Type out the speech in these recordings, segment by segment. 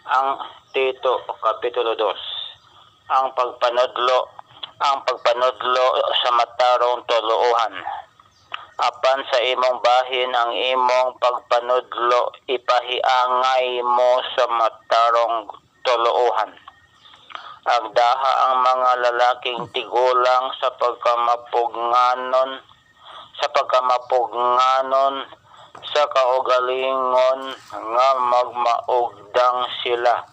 Ang Tito Kapitulo 2. Ang pagpanudlo sa matarong tuluohan. Apan sa imong bahin ang imong pagpanudlo ipahiangay mo sa matarong tuluohan. Agdaha ang mga lalaking tigulang sa pagkamapugnanon sa kaugalingon nga magmaugdang sila,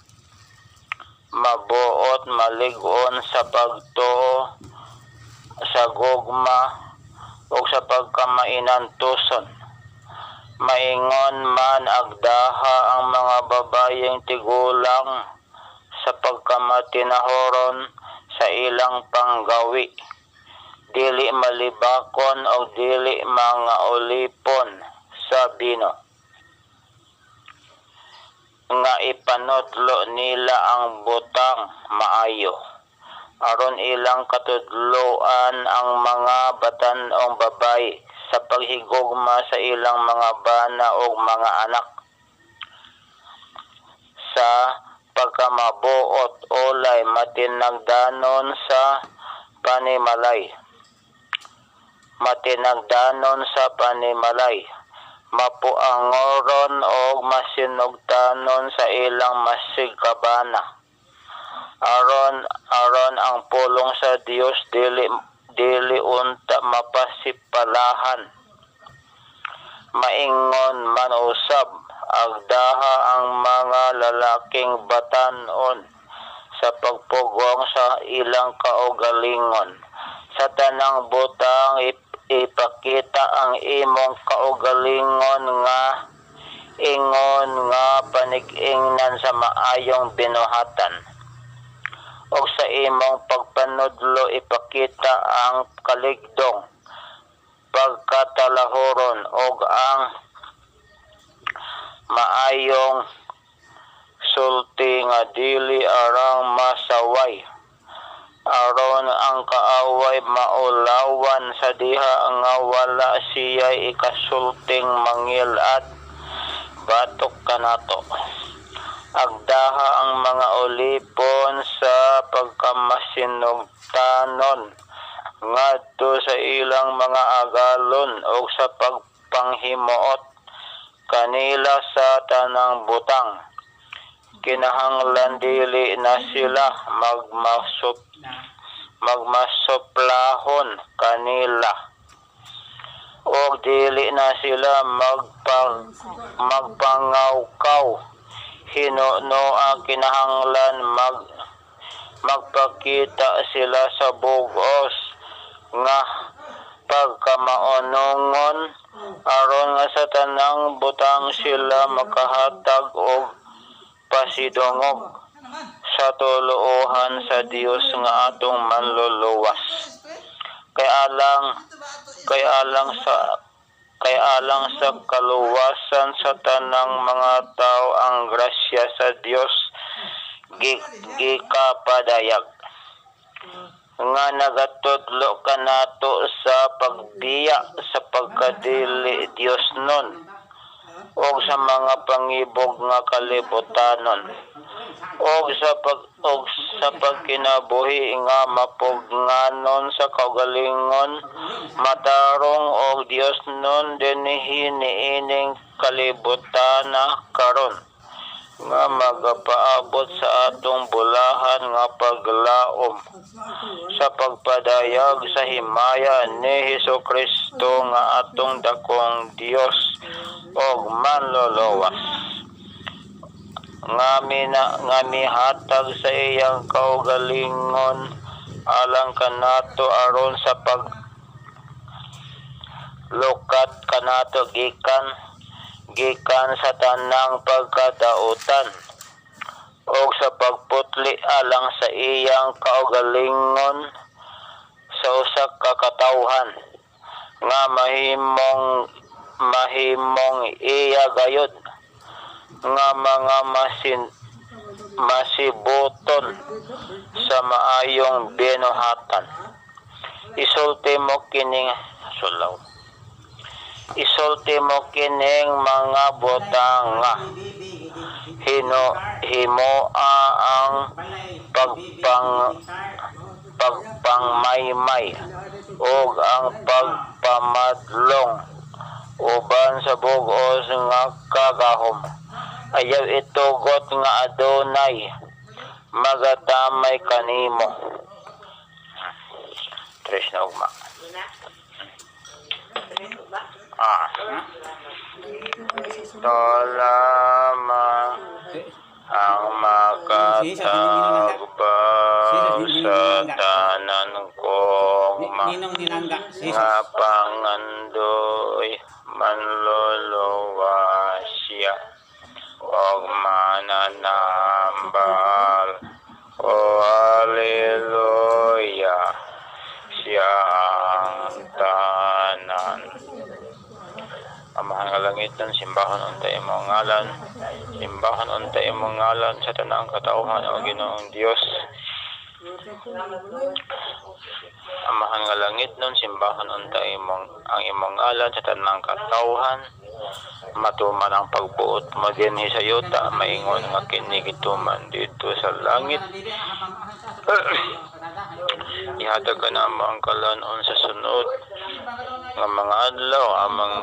mabuot malig-on sa pagtuo, sa gugma o sa pagkamainantuson. Maingon man agdaha ang mga babayeng tigulang sa pagkamatinahoron sa ilang panggawi, dili malibakon o dili mga ulipon sa bino, nga ipanudlo nila ang butang maayo, aron ilang katudloan ang mga batan-ong babayi sa paghigugma sa ilang mga bana o mga anak, sa pagkamabuot olay matinagdanon sa panimalay, mapuangoron o masinugtanon sa ilang masigkabana, aron ang pulong sa Dios dili unta mapasipalahan. Maingon man usab agdaha ang mga lalaking batan-on sa pagpugong sa ilang kaugalingon. Sa tanang butang ipakita ang imong kaugalingon nga ingon nga panig-ingnan sa maayong binuhatan. O sa imong pagpanudlo ipakita ang kaligdong, pagkatalahuron o ang maayong sulti nga dili arang masaway, aron ang kaaway maulawan sa diha nga wala siya'y ikasulting mangil at batok kanato. Agdaha ang mga ulipon sa pagkamasinugtanon ngadto sa ilang mga agalon o sa pagpanghimuot kanila sa tanang butang. Kinahanglan dili na sila magmasuplahon kanila o dili na sila magpangawkaw. Hinunoa kinahanglan magpakita sila sa bugos nga pagkamaunongon, aron nga sa tanang butang sila makahatag og pasidungog sa tuluohan sa Dios nga atong manluluwas. Kay alang sa kaluwasan sa tanang mga tao ang grasya sa Dios gikapadayag nga nagatudlo kanato sa pagbiya sa pagkadili Dios nun o sa mga pangibog nga kalibutanon o sa pagkinabuhi nga mapugnanon sa kaugalingon matarong og Dios nun dinhi niining kalibutana karon nga magapaabot sa atong bulahan nga paglaom sa pagpadayag sa himaya ni Hesukristo nga atong dakong Dios og manluluwas, nga mihatag sa iyang kaugalingon alang kanato aron sa paglukat kanato gikan sa tanang pagkadautan o sa pagputli alang sa iyang kaugalingon sa usa ka katawhan nga mahimong iya gayud nga mga masibuton sa maayong binuhatan. Isulti mo kining mga butanga. himoa ang pagpangmaymay ug ang pagpamadlong uban sa bug-os nga kagahom. Ayaw itugot nga Adonai magatamay kanimo. Tres na ugma. Tolama ang makatagbang sa tanan kong nga pangandoy manluluwa siya og mananambal. O haleluya siya ang tanan. Amahan nga langit ng simbahan unta imong ngalan, simbahan unta imong ngalan sa tanang katauhan o Ginoong Dios. Amahan nga langit ng simbahan unta ang imong ngalan sa tanang katauhan, matuman ang pagbuot mo dinhi sa yuta, maingon nga kini gituman dito sa langit. Ihatag ka na mo ang kalanon sa sunod nga mga adlaw, amang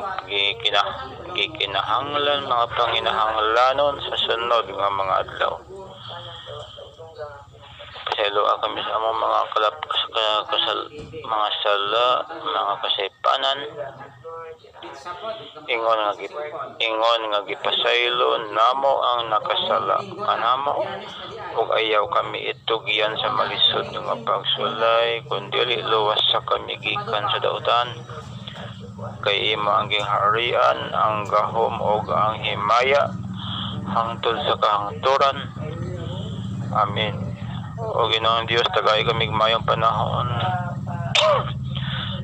gikinahanglan mga panginahanglanon sa sunod nga mga adlaw. Pasayloa kami sa among mga mga sala, mga kasaypanan. Ingon nga gipasaylo namo ang nakasala kanamo ug ayaw kami itugyan sa malisod nga pagsulay kundi luwas sa kami gikan sa dautan. Kay imo ang gingharian, ang gahom ug ang himaya hangtod sa kahangturan. Amen. O Ginoong Dios, tagay kami mayong panahon.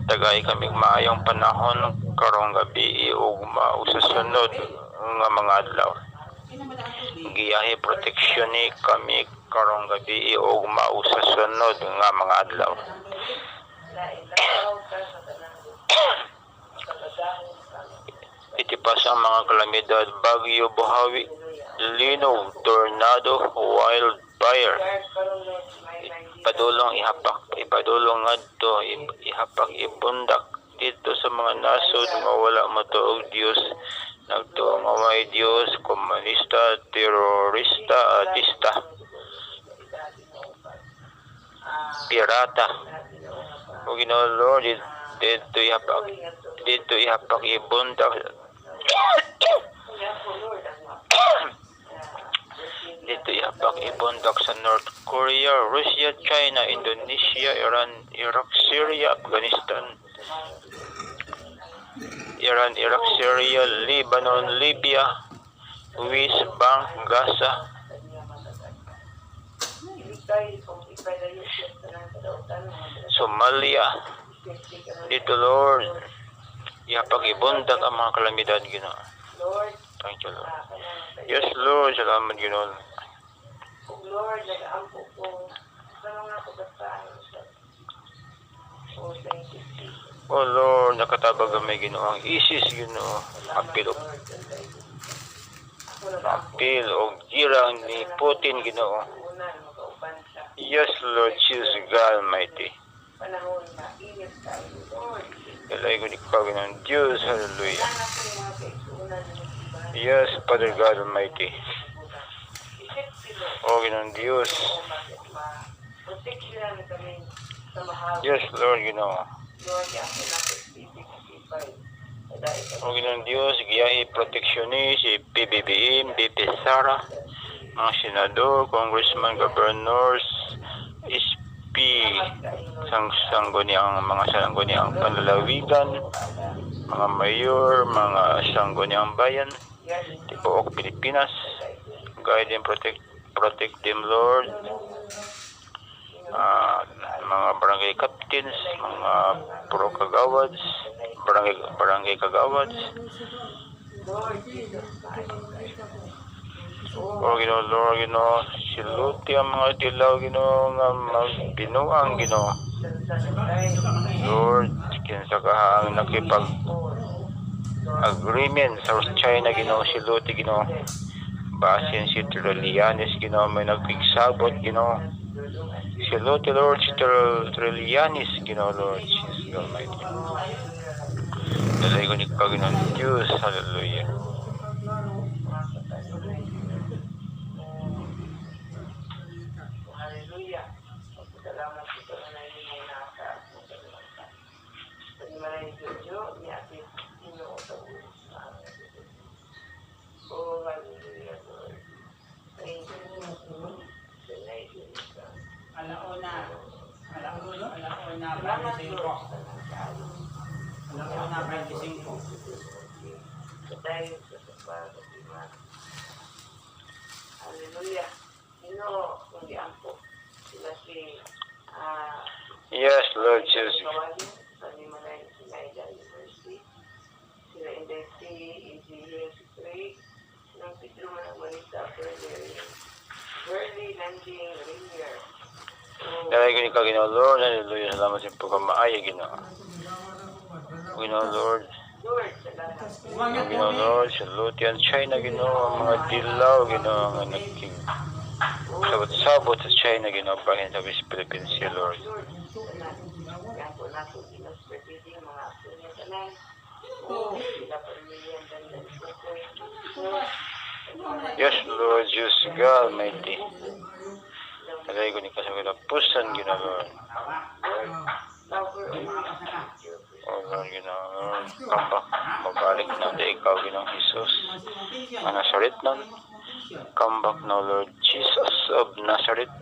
Tagay kami maayong panahon karong gabi ug mao sa sunod nga mga adlaw. Giyahi proteksyon ni kami karong gabi ug mao sa sunod nga mga adlaw. Itipas ang mga kalamidad, bagyo, buhawi, linog, tornado, wildfire. Ipadulong ngadto, ihapak ibundak dito sa mga nasod nga wala matuog Dios, nagtuong away Dios, komunista, terorista, artista, pirata. O Ginoo Lord, dito ihapak ibundak dito ihapak ibundak sa North Korea, Russia, China, Indonesia, Iran, Iraq, Syria, Afghanistan, Lebanon, Libya, West Bank, Gaza, Somalia. Dito Lord, ihapak ibundak ang mga kalamidad, Ginoo. Thank you Lord. Yes Lord, salamat Ginoo. Lord, nag-aampo ko sa mga kabataan. Oh, thank you, Jesus. Oh Lord, nakatabag ang may Ginoo ang ISIS, Ginoo. Apil o girang ni Putin, Ginoo. Yes Lord, Jesus God Almighty. Panahon na init tayo, Lord. Ilay ko di ka, Ginoo Diyos, hallelujah. Yes, Father God Almighty. O Ginoong Diyos. Yes, Lord, Ginoo. O Ginoong Diyos, giyahi proteksyon ni si PBBM, BP Sara, mga senador, congressman, governors, SP, mga sangguniang panlalawigan, mga mayor, mga sangguniang bayan, tibuok Pilipinas. Guide and protect them, Lord. Mga barangay captains, mga pro kagawads, barangay kagawads. O Ginoo, Lord, Ginoo, siluti ang mga dilaw, Ginoo, nga magbinuang, Ginoo. Lord, kinsa ka ang nakipag agreement sa China, Ginoo, siluti, Ginoo. basin si Trillianis, Ginoo, may nagpigsabot, Ginoo. Si Lord, si Trillianis, Ginoo, Lord Jesus Almighty. Dalay ko ni Panginoon Diyos, hallelujah. Hallelujah. Salamat po na inyong nasa. Pagmalay Diyo, ni Ate Ginoo sa ulo sa amin. Oh, hallelujah, Lord. Thank you. Thank you. Alauna, Salamat, 25. Lord. Alauna, 25. Dahil sa pagpapagod. Hallelujah. Ginoo, kundi ako. Sila si Yes, Lord Jesus. Kawali, Panimalay, Sinaida University. Sila Inday C, Engineer si Craig. Silang Pedro Managmalita, Burley Landing, Rainier. Dalay ko ni Ginoo, Lord, hallelujah. Salamat sa pagkamaayo, Ginoo. Ginoo, Lord. Lord, salamat. Ginoo, Lord, sa Lutian, China, Ginoo, ang mga dilaw, Ginoo, ang nagking sabot-sabot sa China, Ginoo, bahin sa West Philippines, Lord. Lord, salamat. Yan po natin inospertity, mga aso niya tanan. Sila pamilya, dandan po po. Yes, Lord, Jesus God Almighty. Dalay ko ni kasagalapusan, Ginoo, Lord. Cover Oh, Lord, Ginoo, Lord, kambak, mabalik na di ikaw, Ginoong Jesus. Ang Nazareth nun. Come back now, Lord Jesus of Nazareth.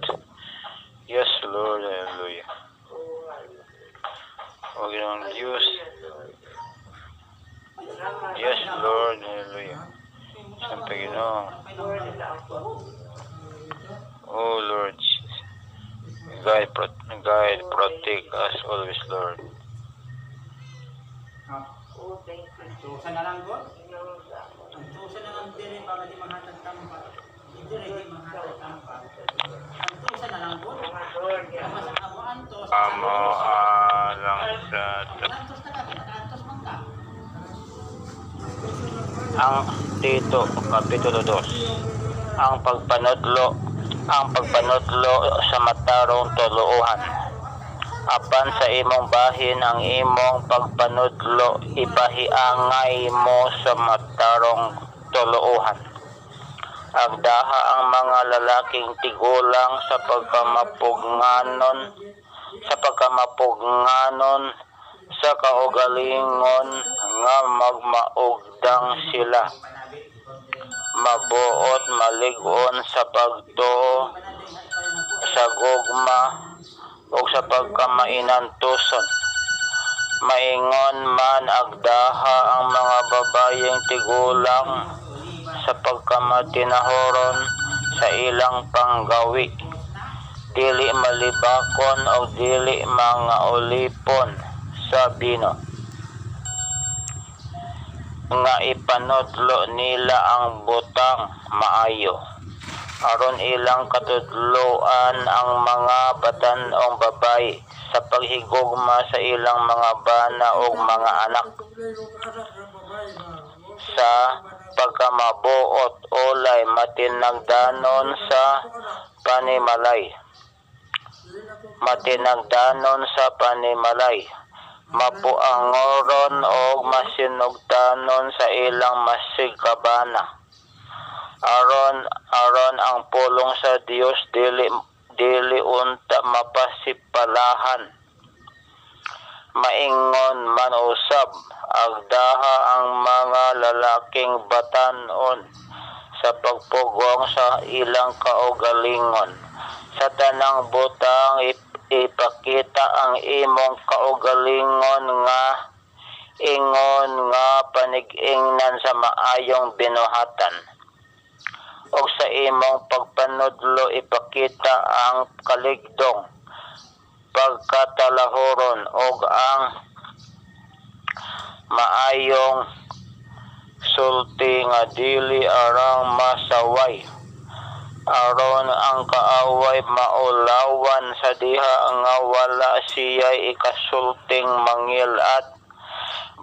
Yes, Lord, hallelujah. O Ginoong Diyos. Yes, Lord, hallelujah. Siyempre, Ginoo. Oh, Lord Jesus. Guide, protect us always, Lord. Tusa na lang ko. Ang tusa na lang din para di manghatag tampa. Hindi rin manghatag tampa. Ang tusa na lang ko. Mas ako antos. Amo lang sa Antos na ka, antos man ka. ang Tito, Kapitulo 2. Ang pagpanudlo sa matarong tuluuhan. Apan sa imong bahin ang imong pagpanudlo, ipahiangay mo sa matarong tuluuhan. Agdaha ang mga lalaking tigulang sa pagkamapugnanon sa kaugalingon nga magmaugdang sila. Mabuot malig-on sa pagtuo sa gugma o sa pagkamainantuson. Maingon man agdaha ang mga babayeng tigulang sa pagkamatinahoron sa ilang panggawi. Dili malibakon o dili mga ulipon sa bino. Nga ipanudlo nila ang butang maayo. Aron ilang katudloan ang mga batan-ong babay sa paghigugma sa ilang mga bana o mga anak. Sa pagkamabuot ulay matinagdanon sa panimalay. Mapuangoron o masinugtanon sa ilang masigkabana. Aron ang pulong sa Dios dili unta mapasipalahan. Maingon man usab agdaha ang mga lalaking batan-on sa pagpugong sa ilang kaugalingon. Sa tanang butang ipakita ang imong kaugalingon nga ingon nga panig-ingnan sa maayong binuhatan. O sa imong pagpanudlo ipakita ang kaligdong, pagkatalahuron o ang maayong sulti nga dili arang masaway. Aron ang kaaway maulawan sa diha nga wala siya'y ikasulting mangilat